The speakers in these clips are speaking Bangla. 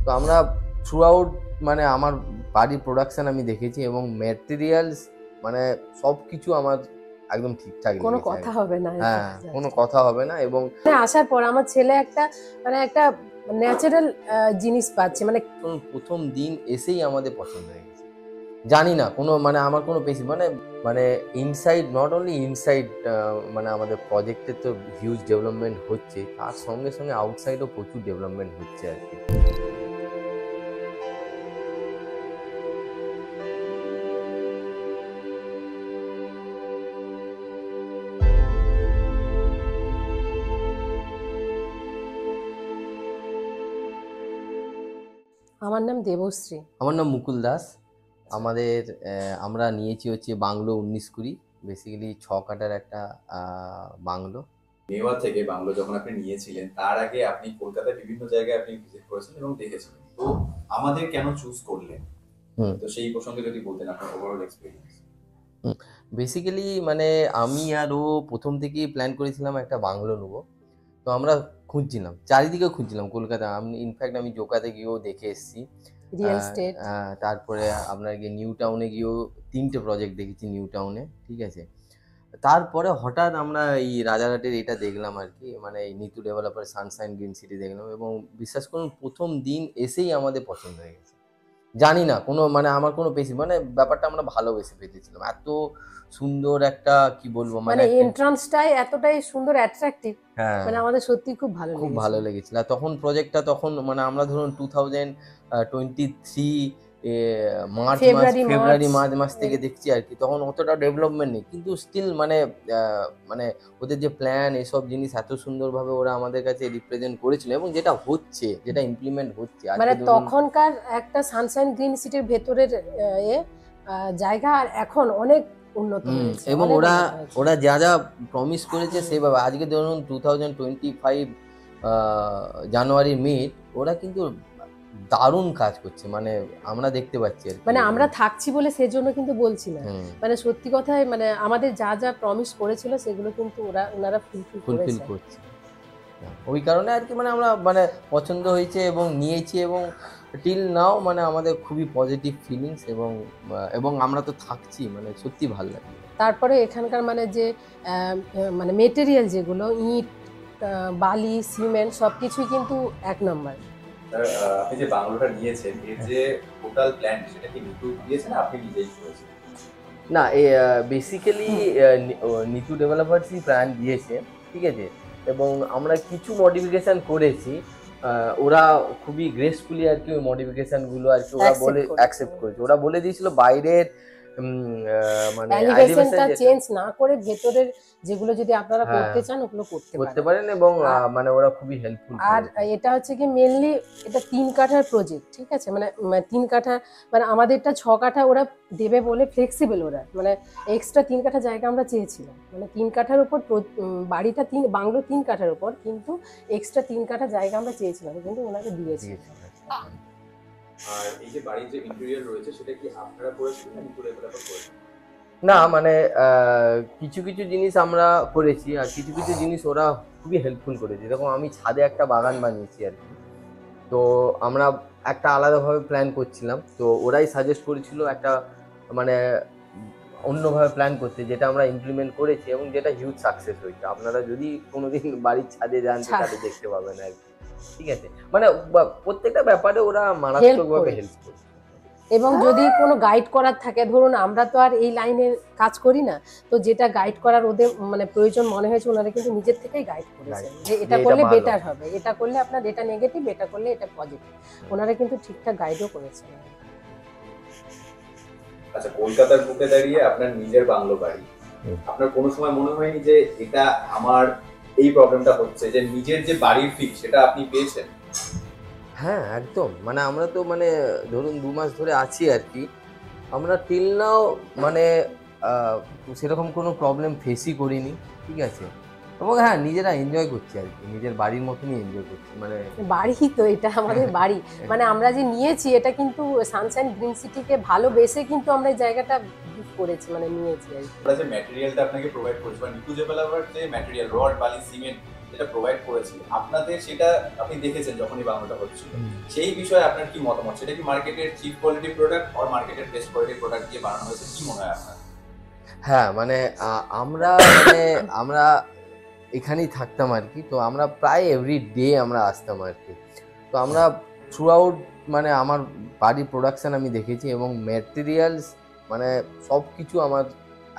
তো আমরা থ্রু আউট মানে আমার বাড়ির প্রোডাকশন আমি দেখেছি এবং ম্যাটেরিয়ালস মানে সব কিছু আমার একদম ঠিকঠাক কোনো লেগেছে। কথা হবে না। হ্যাঁ, কোনো কথা হবে না। এবং আসার পর আমার ছেলে একটা ন্যাচারাল জিনিস পাচ্ছে, মানে প্রথম দিন এসেই আমাদের পছন্দ হয়ে গেছে। জানি না কোনো মানে আমার কোনো বেশি মানে ইনসাইড, নট অনলি ইনসাইড মানে আমাদের প্রজেক্টের তো হিউজ ডেভেলপমেন্ট হচ্ছে, তার সঙ্গে সঙ্গে আউটসাইডও প্রচুর ডেভেলপমেন্ট হচ্ছে আর কি। আমার নাম দেবশ্রী। আমার নাম মুকুল দাস। আমরা নিয়েছি হচ্ছে বাংলো 19-20, বেসিক্যালি 6 কাঠার একটা বাংলো। মেওয়া থেকে বাংলো যখন আপনি নিয়েছিলেন, তার আগে আপনি কলকাতায় বিভিন্ন জায়গায় আপনি ভিজিট করেছেন এবং দেখেছেন, তো আমাদের কেন চুজ করলেন? তো সেই প্রসঙ্গে যদি বলতেন আপনার ওভারঅল এক্সপেরিয়েন্স। বেসিক্যালি মানে আমি আর ও প্রথম থেকেই প্ল্যান করেছিলাম একটা বাংলো নেবো। তো আমরা খুঁজছিলাম, চারিদিকে খুঁজছিলাম কলকাতা। ইনফ্যাক্ট আমি জোকাতে গিয়েও দেখে এসেছি রিয়েল এস্টেট, তারপরে আপনার গিয়ে নিউ টাউনে গিয়েও 3টে প্রজেক্ট দেখেছি নিউ টাউনে, ঠিক আছে। তারপরে হঠাৎ আমরা এই রাজারহাটের এটা দেখলাম আর কি, মানে এই Nitu developer Sunshine green city দেখলাম এবং বিশ্বাস করুন প্রথম দিন এসেই আমাদের পছন্দ হয়ে গেছে। জানি না কোনো মানে আমার কোনো বেশি মানে ব্যাপারটা আমরা ভালোবেসে পেতেছিলাম। এত সুন্দর একটা কি বলবো মানে এন্ট্রান্সটাই এতটাই সুন্দর অ্যাট্রাকটিভ, মানে আমাদের সত্যি খুব ভালো লেগেছিল। আর তখন প্রজেক্টটা মানে আমরা ধরুন 2023 ফেব্রুয়ারি মার্চ থেকে দেখছি আর কি। তখন অতটা ডেভেলপমেন্ট নেই, কিন্তু স্টিল মানে ওদের যে প্ল্যান এসব জিনিস এত সুন্দরভাবে ওরা আমাদের কাছে রিপ্রেজেন্ট করেছিল এবং যেটা ইমপ্লিমেন্ট হচ্ছে মানে তখনকার একটা সানশাইন গ্রিন সিটির ভেতরের জায়গা আর এখন অনেক উন্নত হয়েছে। এবং ওরা যা যা প্রমিস করেছে সেভাবে আজকে ধরুন 2025 জানুয়ারি মিড ওরা কিন্তু দারুণ কাজ করছে, মানে আমরা দেখতে পাচ্ছি আর মানে আমরা থাকছি বলে সেজন্য কিন্তু বলছি না, মানে সত্যি কথাই মানে আমাদের যা যা প্রমিস করেছিল সেগুলো কিন্তু ওনারা ফুলফিল করছে। ওই কারণে আর কি মানে আমরা মানে পছন্দ হয়েছে এবং নিয়েছি এবং টিল নাও মানে আমাদের খুবই পজিটিভ ফিলিংস এবং আমরা তো থাকছি, মানে সত্যি ভালো লাগে। তারপরে এখানকার মানে যে মানে মেটেরিয়াল যেগুলো ইট, বালি, সিমেন্ট সবকিছুই কিন্তু এক নম্বর। আপনি যে বাংলোটা নিয়েছেন এর যে টোটাল প্ল্যান সেটা কি নিতু দিয়েছেন না আপনি নিজেই করেছেন? না, বেসিক্যালি নিতু ডেভেলপার্সই প্ল্যান দিয়েছে, ঠিক আছে। এবং আমরা কিছু মডিফিকেশন করেছি, ওরা খুবই গ্রেসফুলি আর কি ওই মডিফিকেশনগুলো আর কি ওরা বলে অ্যাকসেপ্ট করেছে। ওরা বলে দিয়েছিল বাইরের মানে এলিভেশনটা চেঞ্জ না করে ভেতরের যেগুলো যদি আপনারা করতে চান ওগুলো করতে পারেন এবং মানে ওরা খুবই হেল্পফুল। আর এটা হচ্ছে কি মেইনলি এটা 3 কাঠার প্রজেক্ট, ঠিক আছে। মানে 3 কাঠা মানে আমাদেরটা 6 কাঠা ওরা দেবে বলে ফ্লেক্সিবল, ওরা মানে এক্সট্রা 3 কাঠা জায়গা আমরা চেয়েছিলাম, মানে 3 কাঠার উপর বাড়িটা বাংলো 3 কাঠার উপর, কিন্তু এক্সট্রা 3 কাঠা জায়গা আমরা চেয়েছিলাম, কিন্তু ওনাকে দিয়েছি। আর এই যে বাড়ির যে ইন্টেরিয়র রয়েছে সেটা কি আপনারা করেছেন না নিতু ডেভেলপার করেছেন? না, মানে কিছু কিছু জিনিস আমরা করেছি আর কিছু কিছু জিনিস ওরা খুবই হেল্পফুল করেছে। দেখো আমি ছাদে একটা বাগান বানিয়েছি আর কি, তো আমরা একটা আলাদাভাবে প্ল্যান করছিলাম, তো ওরাই সাজেস্ট করেছিল একটা মানে অন্যভাবে প্ল্যান করতে, যেটা আমরা ইমপ্লিমেন্ট করেছি এবং যেটা হিউজ সাকসেস হয়েছে। আপনারা যদি কোনোদিন বাড়ির ছাদে যান তাহলে দেখতে পাবেন আর কি, ঠিক আছে। মানে প্রত্যেকটা ব্যাপারে ওরা মারাত্মকভাবে হেল্প করে। এবং যদি কোনো গাইড করার থাকে, ধরুন আমরা তো আর এই লাইনের কাজ করি না, তো যেটা গাইড করার ওদের মানে প্রয়োজন মনে হয়েছে ওনারা কিন্তু নিজের থেকেই গাইড করেছেন যে এটা করলে বেটার হবে, এটা করলে আপনার এটা নেগেটিভ, এটা করলে এটা পজিটিভ, ওনারা কিন্তু ঠিকঠাক গাইডও করেছেন। আচ্ছা, কলকাতার বুকে দাঁড়িয়ে আপনার নিজের বাংলো বাড়ি, আপনার কোনো সময় মনে হয়নি যে এটা আমার এই প্রবলেমটা হচ্ছে যে নিজের যে বাড়ির ফিল সেটা আপনি পেয়েছেন? হ্যাঁ, একদম। মানে আমরা তো মানে ধরুন 2 মাস ধরে আছি আর কি, আমরা টিল নাও মানে সেরকম কোনো প্রবলেম ফেসই করিনি, ঠিক আছে। এবং হ্যাঁ, নিজেরা এনজয় করছি আর কি, নিজের বাড়ির মতনই এনজয় করছি। মানে বাড়ি তো এটা আমাদের বাড়ি, মানে আমরা যে নিয়েছি এটা কিন্তু সানশাইন গ্রিন সিটিকে ভালোবেসে কিন্তু আমরা এই জায়গাটা বুক করেছি, মানে নিয়েছি আর কি। যে ম্যাটেরিয়ালটা আপনাকে প্রোভাইড করেছে বা নিতু ডেভেলপার যে ম্যাটেরিয়াল রড, বালি, সিমেন্ট যেটা প্রোভাইড করেছি, আপনাদের সেটা আপনি দেখেছেন যখনই বাংলাটা হচ্ছিল, সেই বিষয়ে আপনার কি মতামত? সেটা কি মার্কেটের চিপ কোয়ালিটি প্রোডাক্ট আর মার্কেটের বেস্ট কোয়ালিটি প্রোডাক্ট দিয়ে বানানো হয়েছে, কি মনে হয় আপনার? হ্যাঁ মানে আমরা এখানেই থাকতাম আর কি, তো আমরা প্রায় এভরি ডে আমরা আসতাম আর কি। তো আমরা থ্রু আউট মানে আমার বাড়ির প্রোডাকশন আমি দেখেছি, এবং ম্যাটেরিয়ালস মানে সব কিছু আমার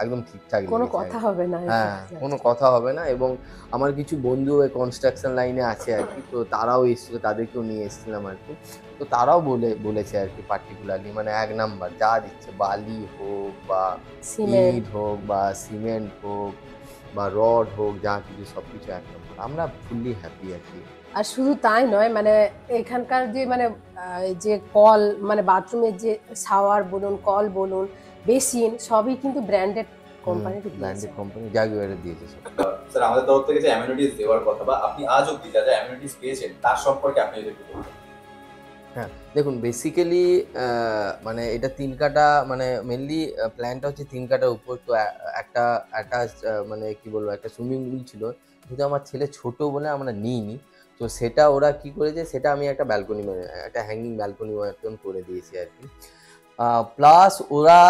একদম ঠিকঠাক কোনো লেগেছে। কথা হবে না। হ্যাঁ, কোনো কথা হবে না। এবং আমার কিছু বন্ধু ওই কনস্ট্রাকশন লাইনে আছে আর কি, তো তারাও এসেছিল, তাদেরকেও নিয়ে এসেছিলাম আর কি। তো তারাও বলেছে আর কি পার্টিকুলারলি মানে এক নাম্বার যা দিচ্ছে, বালি হোক বা সিমেন্ট ইট হোক বা সিমেন্ট হোক বা রড হোক, যা কিছু সব কিছু এক নম্বর। আমরা ফুললি হ্যাপি আর কি। আর শুধু তাই নয়, মানে এখানকার যে মানে যে কল মানে বাথরুমের যে শাওয়ার বলুন, কল বলুন, বেসিন সবই কিন্তু ব্র্যান্ডেড কোম্পানির দিয়েছে। ব্র্যান্ডেড কোম্পানি জাগুয়ারের দিয়েছে সব। স্যার আমাদের তরফ থেকে যে অ্যামিনিটিস দেওয়ার কথা বা আপনি আজ অব্দি যা যা অ্যামিনিটিস পেয়েছেন তার সম্পর্কে আপনি যদি একটু বলতেন। হ্যাঁ দেখুন, বেসিক্যালি মানে এটা 3 কাঠা, মানে মেনলি প্ল্যানটা হচ্ছে 3 কাঠার উপর। তো একটা অ্যাটাচ মানে কি বলবো, একটা সুইমিং পুল ছিল, কিন্তু আমার ছেলে ছোট বলে আমরা নিইনি। তো সেটা ওরা কি করেছে, সেটা আমি একটা ব্যালকনি মানে একটা হ্যাঙ্গিং ব্যালকনি মতন করে দিয়েছি আর কি। প্লাস ওরা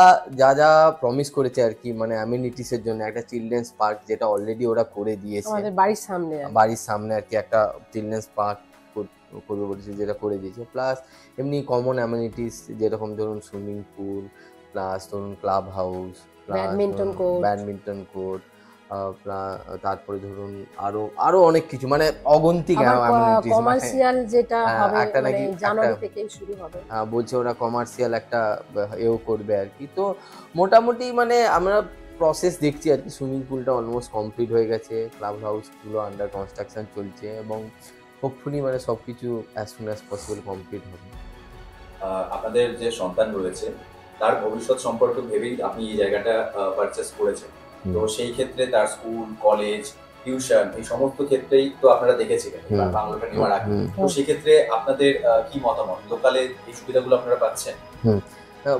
যা যা প্রমিস করেছে আর কি, মানে অ্যামিনিটিসের জন্য একটা চিলড্রেন্স পার্ক, যেটা অলরেডি ওরা করে দিয়েছে আমাদের বাড়ির সামনে বাড়ির সামনে আর কি, একটা চিলড্রেন্স পার্ক করবে বলেছে, যেটা করে দিয়েছে। প্লাস এমনি কমন অ্যামিনিটিস যেরকম ধরুন সুইমিং পুল, প্লাস ধরুন ক্লাব হাউস, ব্যাডমিন্টন কোর্ট, তারপরে ধরুন আরো অনেক কিছু, মানে অগন্তিক অ্যামিনিটিস। কমার্শিয়াল যেটা হবে একটা মানে নাকি জানুয়ারি থেকে শুরু হবে বলছে ওরা, কমার্শিয়াল একটা এও করবে আর কি। তো মোটামুটি মানে আমরা প্রসেস দেখছি আর কি। সুইমিং পুলটা অলমোস্ট কমপ্লিট হয়ে গেছে, ক্লাব হাউসগুলো আন্ডার কনস্ট্রাকশন চলছে, এবং হোপফুলি মানে সব কিছু as soon as possible complete হবে। আপনাদের যে সন্তান রয়েছে তার ভবিষ্যৎ সম্পর্কে ভেবেই আপনি এই জায়গাটা পারচেস করেছেন। তো সেই ক্ষেত্রে তার স্কুল, কলেজ, টিউশন এই সমস্ত ক্ষেত্রেই তো আপনারা দেখেছিলেন বাংলাটা নেওয়ার আগে। তো সেই ক্ষেত্রে আপনাদের কি মতামত? লোকালে এই সুবিধাগুলো আপনারা পাচ্ছেন?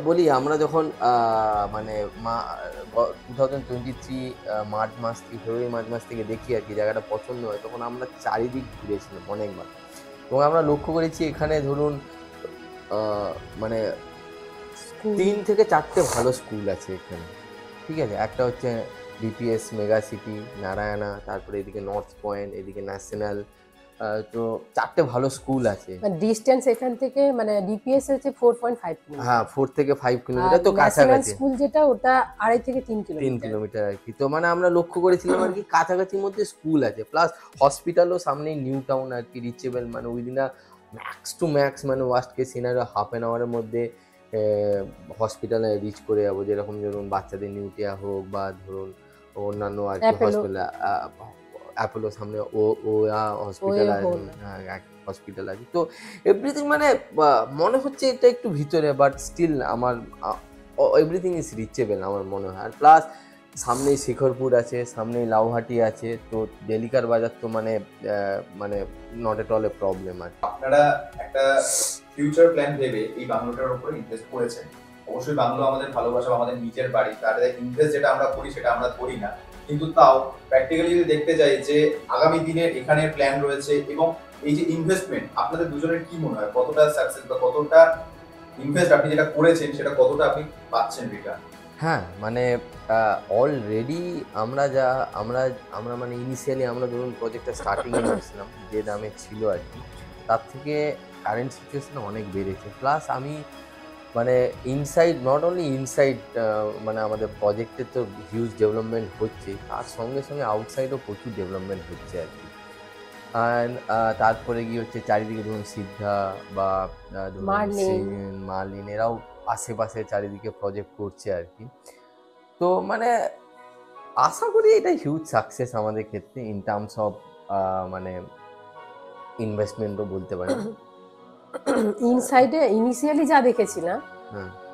বলি, আমরা যখন মানে 2023 মার্চ মাস থেকে ফেব্রুয়ারি মার্চ মাস থেকে দেখি আর কি জায়গাটা পছন্দ হয়, তখন আমরা চারিদিক ঘুরেছিলাম অনেকবার, এবং আমরা লক্ষ্য করেছি এখানে ধরুন মানে 3 থেকে 4টে ভালো স্কুল আছে এখানে, ঠিক আছে। একটা হচ্ছে ডিপিএস মেগা সিটি নারায়ণা, তারপরে এদিকে নর্থ পয়েন্ট, এদিকে ন্যাশনাল। তো 4টে ভালো স্কুল আছে। ডিসটেন্স এখান থেকে মানে ডিপিএস হচ্ছে 4.5 কিলোমিটার। হ্যাঁ 4 থেকে 5 কিলোমিটার, তো কাছাকাছি। স্কুল যেটা ওটা 2.5 থেকে 3 কিলোমিটার আর কি। তো মানে আমরা লক্ষ্য করেছিলাম আর কি কাছাকাছির মধ্যে স্কুল আছে, প্লাস হসপিটালও সামনেই, নিউ টাউন আর কি, রিচেবল, মানে within a max to max মানে worst case scenario half an আওয়ারের মধ্যে হসপিটালে রিচ করে যাবো। যেরকম ধরুন বাচ্চাদের নিউটিয়া হোক বা ধরুন অন্যান্য আর কি হসপিটাল, অ্যাপোলো সামনে ওয়া হসপিটাল আছে, হসপিটাল আছে। তো এভরিথিং মানে মনে হচ্ছে এটা একটু ভিতরে, বাট স্টিল আমার এভরিথিং ইজ রিচেবল আমার মনে হয়। আর প্লাস সামনেই শেখরপুর আছে, সামনেই লাউহাটি আছে, তো ডেলিকার বাজার তো মানে মানে not at all a problem আর। আপনারা একটা ফিউচার প্ল্যান ভেবে এই বাংলোটার উপরে ইনভেস্ট করেছেন। অবশ্যই বাংলো আমাদের ভালোবাসা, আমাদের নিজের বাড়ি, তার ইনভেস্ট যেটা আমরা করি সেটা আমরা করি না, কিন্তু তাও প্র্যাকটিক্যালি যদি দেখতে যাই যে আগামী দিনে এখানে প্ল্যান রয়েছে, এবং এই যে ইনভেস্টমেন্ট আপনাদের দুজনের কি মনে হয় কতটা সাকসেস বা কতটা ইনভেস্ট আপনি যেটা করেছেন সেটা কতটা আপনি পাচ্ছেন রিটার্ন? হ্যাঁ মানে অলরেডি আমরা মানে ইনিশিয়ালি আমরা ধরুন প্রজেক্টটা স্টার্টিংয়ে নিয়েছিলাম যে দামে ছিল আর কি, তার থেকে কারেন্ট সিচুয়েশন অনেক বেড়েছে। প্লাস আমি মানে ইনসাইড, নট অনলি ইনসাইড, মানে আমাদের প্রজেক্টের তো হিউজ ডেভেলপমেন্ট হচ্ছে, তার সঙ্গে সঙ্গে আউটসাইডও প্রচুর ডেভেলপমেন্ট হচ্ছে আর কি। অ্যান্ড তারপরে গিয়ে হচ্ছে চারিদিকে ধরুন সিদ্ধা বা মার্লিন এরাও আশেপাশে চারিদিকে প্রজেক্ট করছে আর কি। তো মানে আশা করি এটা হিউজ সাকসেস আমাদের ক্ষেত্রে ইন টার্মস অফ মানে ইনভেস্টমেন্টও বলতে পারি। ইনসাইডে ইনিশিয়ালি যা দেখেছিলাম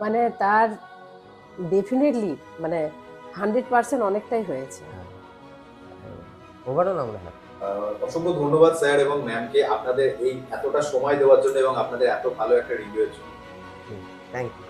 মানে তার ডেফিনেটলি মানে 100% অনেকটাই হয়েছে। ওভারঅল আমরা অসংখ্য ধন্যবাদ স্যার এবং ম্যামকে আপনাদের এই এতটা সময় দেওয়ার জন্য এবং আপনাদের এত ভালো একটা রিভিউয়ের জন্য। Thank you.